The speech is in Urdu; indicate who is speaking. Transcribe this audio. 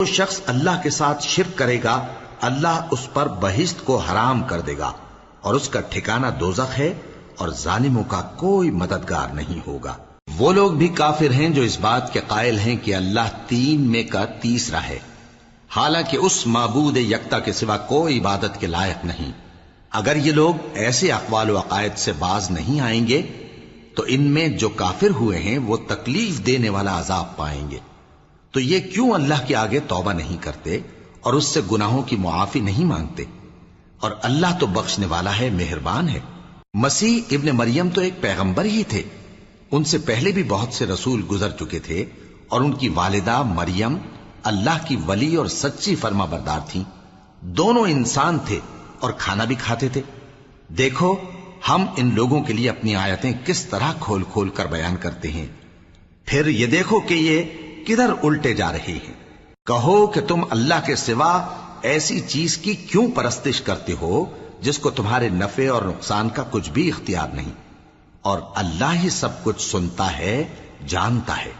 Speaker 1: جو شخص اللہ کے ساتھ شرک کرے گا اللہ اس پر بہشت کو حرام کر دے گا اور اس کا ٹھکانہ دوزخ ہے اور ظالموں کا کوئی مددگار نہیں ہوگا۔ وہ لوگ بھی کافر ہیں جو اس بات کے قائل ہیں کہ اللہ تین میں کا تیسرا ہے، حالانکہ اس معبود یکتا کے سوا کوئی عبادت کے لائق نہیں۔ اگر یہ لوگ ایسے اقوال و عقائد سے باز نہیں آئیں گے تو ان میں جو کافر ہوئے ہیں وہ تکلیف دینے والا عذاب پائیں گے۔ تو یہ کیوں اللہ کے آگے توبہ نہیں کرتے اور اس سے گناہوں کی معافی نہیں مانگتے؟ اور اللہ تو بخشنے والا ہے، مہربان ہے۔ مسیح ابن مریم تو ایک پیغمبر ہی تھے، ان سے پہلے بھی بہت سے رسول گزر چکے تھے، اور ان کی والدہ مریم اللہ کی ولی اور سچی فرما بردار تھیں۔ دونوں انسان تھے اور کھانا بھی کھاتے تھے۔ دیکھو ہم ان لوگوں کے لیے اپنی آیتیں کس طرح کھول کھول کر بیان کرتے ہیں، پھر یہ دیکھو کہ یہ کدھر الٹے جا رہے ہیں۔ کہو کہ تم اللہ کے سوا ایسی چیز کی کیوں پرستش کرتے ہو جس کو تمہارے نفع اور نقصان کا کچھ بھی اختیار نہیں، اور اللہ ہی سب کچھ سنتا ہے، جانتا ہے۔